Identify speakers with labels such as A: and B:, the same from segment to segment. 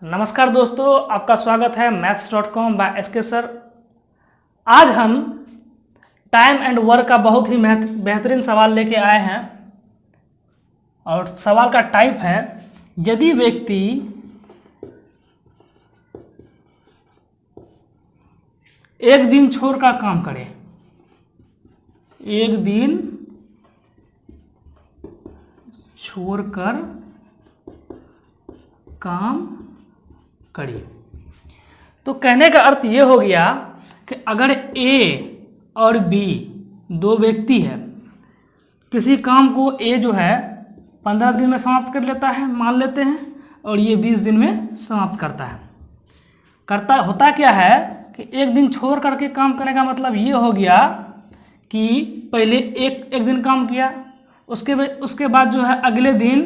A: नमस्कार दोस्तों, आपका स्वागत है maths.com बाय एसके सर। आज हम टाइम एंड वर्क का बहुत ही बेहतरीन सवाल लेके आए हैं और सवाल का टाइप है, यदि व्यक्ति एक दिन छोड़कर काम करे, एक दिन छोड़कर काम करी। तो कहने का अर्थ ये हो गया कि अगर ए और बी दो व्यक्ति है, किसी काम को ए जो है 15 दिन में समाप्त कर लेता है मान लेते हैं, और ये 20 दिन में समाप्त करता है। होता क्या है कि एक दिन छोड़ करके काम करेगा, मतलब ये हो गया कि पहले एक दिन काम किया, उसके बाद जो है अगले दिन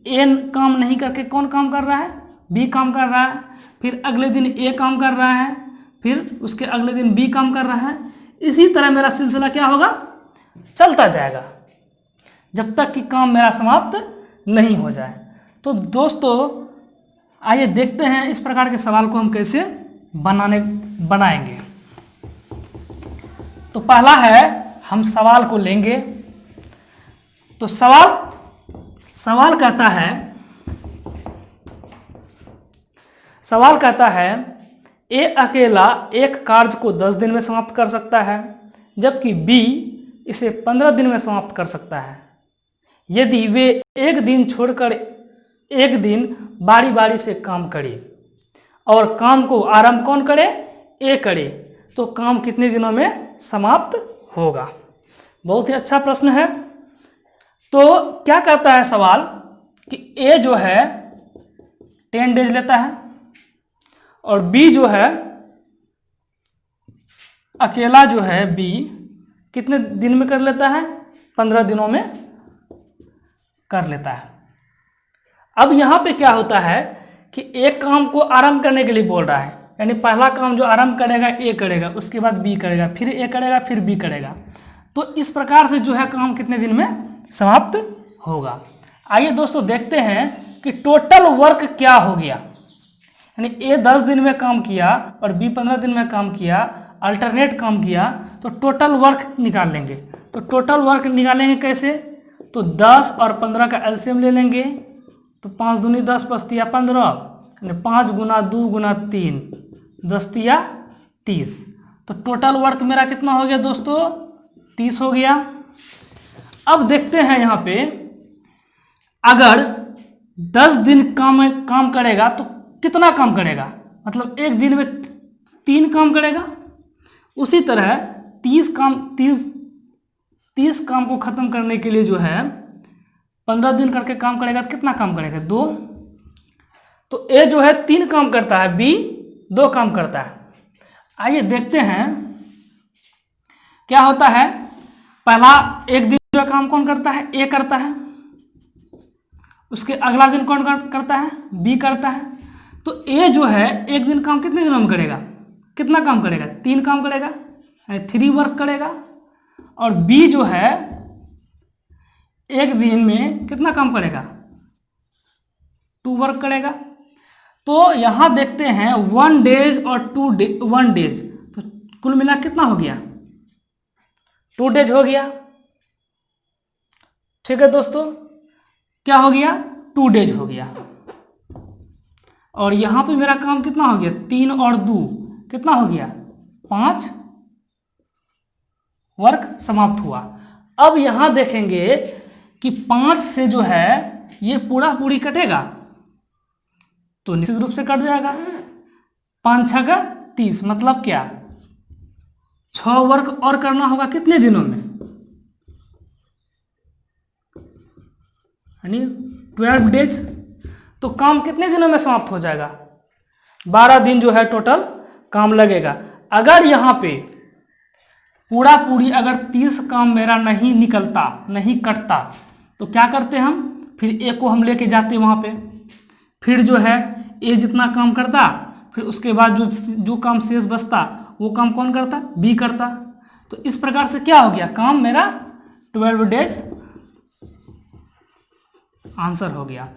A: ए काम नहीं करके कौन काम कर रहा है, बी काम कर रहा है, फिर अगले दिन ए काम कर रहा है, फिर उसके अगले दिन बी काम कर रहा है। इसी तरह मेरा सिलसिला क्या होगा, चलता जाएगा जब तक कि काम मेरा समाप्त नहीं हो जाए। तो दोस्तों आइए देखते हैं इस प्रकार के सवाल को हम कैसे बनाएंगे। तो पहला है, हम सवाल को लेंगे। तो सवाल कहता है ए अकेला एक कार्य को 10 दिन में समाप्त कर सकता है, जबकि बी इसे 15 दिन में समाप्त कर सकता है। यदि वे एक दिन छोड़कर एक दिन बारी बारी से काम करें और काम को आरंभ कौन करे, ए करे, तो काम कितने दिनों में समाप्त होगा। बहुत ही अच्छा प्रश्न है। तो क्या कहता है सवाल कि ए जो है 10 डेज लेता है और बी जो है अकेला जो है बी कितने दिन में कर लेता है, 15 दिनों में कर लेता है। अब यहां पे क्या होता है कि एक काम को आरंभ करने के लिए बोल रहा है, यानी पहला काम जो आरंभ करेगा ए करेगा, उसके बाद बी करेगा, फिर ए करेगा, फिर बी करेगा। तो इस प्रकार से जो है काम कितने दिन में समाप्त होगा। आइए दोस्तों देखते हैं कि टोटल वर्क क्या हो गया, यानी ए 10 दिन में काम किया और बी 15 दिन में काम किया, अल्टरनेट काम किया, तो टोटल वर्क निकाल लेंगे। तो टोटल वर्क निकालेंगे कैसे, तो 10 और 15 का एलसीएम ले लेंगे। तो 5 दूनी 10 5 15, यानी 5 गुना 2 गुना 3 10 30। तो टोटल वर्क मेरा कितना हो गया दोस्तों, 30 हो गया। अब देखते हैं यहाँ पे, अगर 10 दिन काम करेगा तो कितना काम करेगा, मतलब एक दिन में 3 काम करेगा। उसी तरह 30 काम को खत्म करने के लिए जो है 15 दिन करके काम करेगा तो कितना काम करेगा, 2। तो ए जो है 3 काम करता है, बी 2 काम करता है। आइए देखते हैं क्या होता है। पहला एक दिन जो काम कौन करता है, ए करता है, उसके अगला दिन कौन करता है, बी करता है। तो ए जो है एक दिन काम कितने दिनों में करेगा, कितना काम करेगा, 3 काम करेगा, 3 वर्क करेगा। और बी जो है एक दिन में कितना काम करेगा, 2 वर्क करेगा। तो यहां देखते हैं 1 डेज और 1 डेज, तो कुल मिला कितना हो गया, 2 डेज हो गया। ठीक है दोस्तों, क्या हो गया, 2 डेज हो गया। और यहां पे मेरा काम कितना हो गया, 3 और 2 कितना हो गया, 5 वर्क समाप्त हुआ। अब यहां देखेंगे कि 5 से जो है ये पूरी कटेगा, तो निश्चित रूप से कट जाएगा। 5 6 का 30, मतलब क्या, 6 वर्क और करना होगा कितने दिनों में, यानी 12 डेज। तो काम कितने दिनों में समाप्त हो जाएगा, 12 दिन जो है टोटल काम लगेगा। अगर यहाँ पे पूरी अगर 30 काम मेरा नहीं निकलता, नहीं कटता, तो क्या करते हम, फिर ए को हम लेके जाते वहाँ पे, फिर जो है ए जितना काम करता, फिर उसके बाद जो काम शेष बचता वो काम कौन करता, बी करता। तो इस प्रकार से क्या हो गया, काम मेरा 12 डेज आंसर हो गया।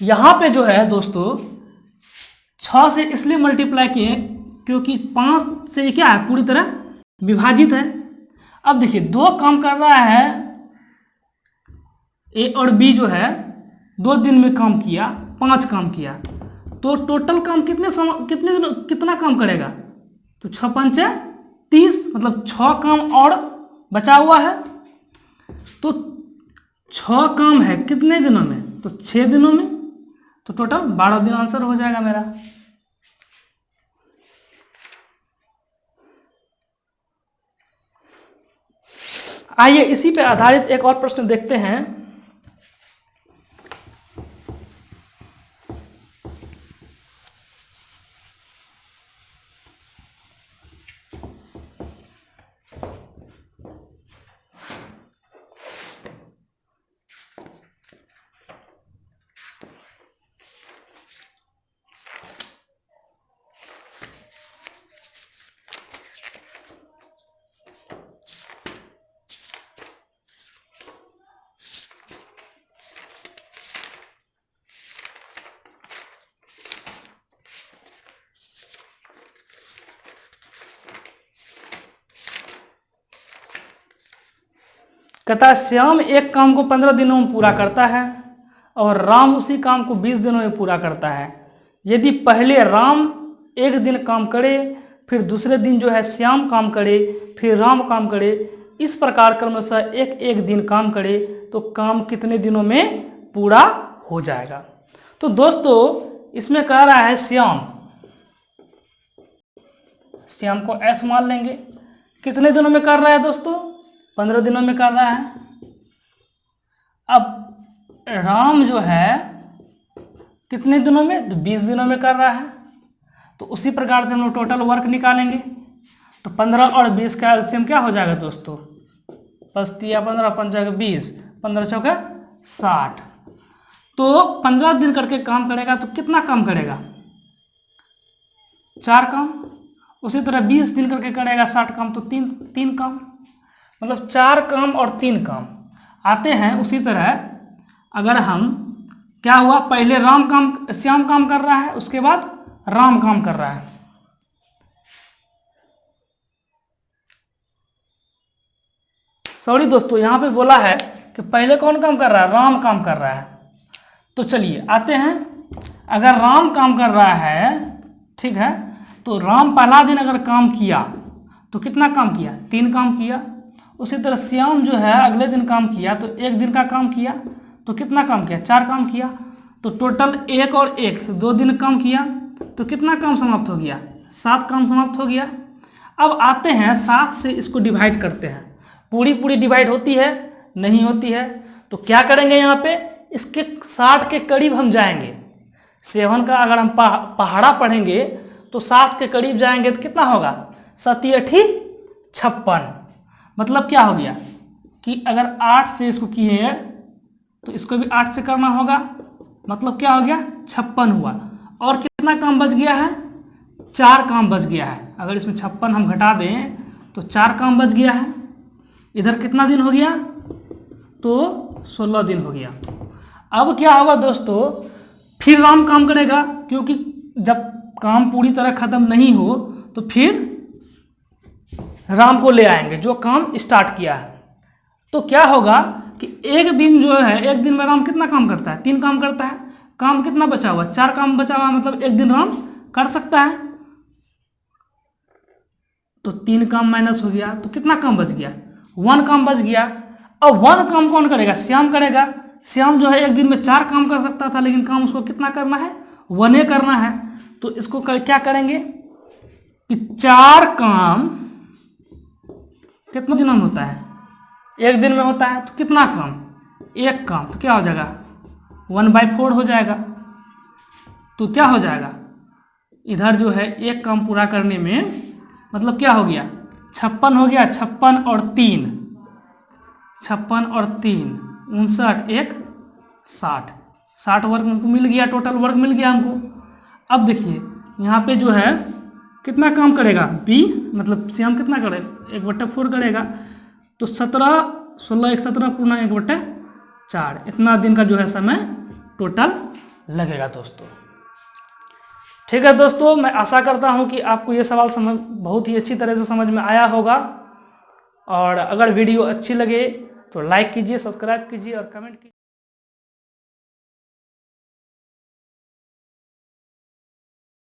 A: यहाँ पे जो है दोस्तों 6 से इसलिए मल्टीप्लाई किए क्योंकि 5 से क्या है, पूरी तरह विभाजित है। अब देखिए 2 काम कर रहा है, ए और बी जो है 2 दिन में काम किया, 5 काम किया, तो टोटल काम कितना काम करेगा, तो 6 पंचे 30, मतलब 6 काम और बचा हुआ है। तो 6 काम है कितने दिनों में, तो 6 दिनों में, तो टोटल 12 दिन आंसर हो जाएगा मेरा। आइए इसी पे आधारित एक और प्रश्न देखते हैं। कहता है श्याम एक काम को 15 दिनों में पूरा करता है और राम उसी काम को 20 दिनों में पूरा करता है। यदि पहले राम एक दिन काम करे, फिर दूसरे दिन जो है श्याम काम करे, फिर राम काम करे, इस प्रकार क्रमशः एक एक दिन काम करे, तो काम कितने दिनों में पूरा हो जाएगा। तो दोस्तों इसमें कह रहा है श्याम को ऐसे मान लेंगे, कितने दिनों में कर रहा है दोस्तों, 15 दिनों में कर रहा है। अब राम जो है कितने दिनों में, तो 20 दिनों में कर रहा है। तो उसी प्रकार से हम लोग टोटल वर्क निकालेंगे, तो 15 और 20 का एलसीएम क्या हो जाएगा दोस्तों, 5 15 5 20, 15 चौका 60। तो 15 दिन करके काम करेगा तो कितना काम करेगा, 4 काम। उसी तरह 20 दिन करके करेगा 60 काम, तो 3 काम, मतलब 4 काम और 3 काम आते हैं। उसी तरह अगर हम क्या हुआ, पहले श्याम काम कर रहा है, उसके बाद राम काम कर रहा है। सॉरी दोस्तों, यहां पे बोला है कि पहले कौन काम कर रहा है, राम काम कर रहा है। तो चलिए आते हैं, अगर राम काम कर रहा है, ठीक है, तो राम पहला दिन अगर काम किया तो कितना काम किया, 3 काम किया। उसी तरह श्याम जो है अगले दिन काम किया, तो 1 दिन का काम किया, तो कितना काम किया, 4 काम किया। तो टोटल 1 और 1 2 दिन काम किया, तो कितना काम समाप्त हो गया, 7 काम समाप्त हो गया। अब आते हैं 7 से इसको डिवाइड करते हैं, पूरी डिवाइड होती है, नहीं होती है। तो क्या करेंगे, यहाँ पे इसके 60 के करीब हम जाएंगे। 7 का अगर हम पहाड़ा पढ़ेंगे तो 7 के करीब जाएंगे, तो कितना होगा, 7 8 56। मतलब क्या हो गया कि अगर 8 से इसको किए हैं तो इसको भी 8 से करना होगा, मतलब क्या हो गया, 56 हुआ। और कितना काम बच गया है, 4 काम बच गया है। अगर इसमें 56 हम घटा दें तो 4 काम बच गया है। इधर कितना दिन हो गया, तो 16 दिन हो गया। अब क्या होगा दोस्तों, फिर राम काम करेगा, क्योंकि जब काम पूरी तरह खत्म नहीं हो तो फिर राम को ले आएंगे जो काम स्टार्ट किया है। तो क्या होगा कि एक दिन जो है, एक दिन में राम कितना काम करता है, 3 काम करता है। काम कितना बचा हुआ, 4 काम बचा हुआ, मतलब एक दिन राम कर सकता है। तो 3 काम माइनस हो गया, तो कितना काम बच गया, 1 काम बच गया। अब 1 काम कौन करेगा, श्याम करेगा। श्याम जो है एक दिन में 4 काम कर सकता था, लेकिन काम उसको कितना करना है, 1 करना है। तो इसको क्या करेंगे कि 4 काम कितना दिनों में होता है, 1 दिन में होता है। तो कितना काम, 1 काम, तो क्या हो जाएगा, 1/4 हो जाएगा। तो क्या हो जाएगा, इधर जो है 1 काम पूरा करने में मतलब क्या हो गया, 56 हो गया, 56 और 3 59 1 60 60 वर्ग हमको मिल गया, टोटल वर्ग मिल गया हमको। अब देखिए यहाँ पे जो है कितना काम करेगा, बी मतलब श्याम कितना करेगा, 1/4 करेगा। तो 17 16 1 17 पूर्ण 1/4, इतना दिन का जो है समय टोटल लगेगा दोस्तों। ठीक है दोस्तों, मैं आशा करता हूं कि आपको ये सवाल बहुत ही अच्छी तरह से समझ में आया होगा। और अगर वीडियो अच्छी लगे तो लाइक कीजिए, सब्सक्राइब कीजिए और कमेंट कीजिए।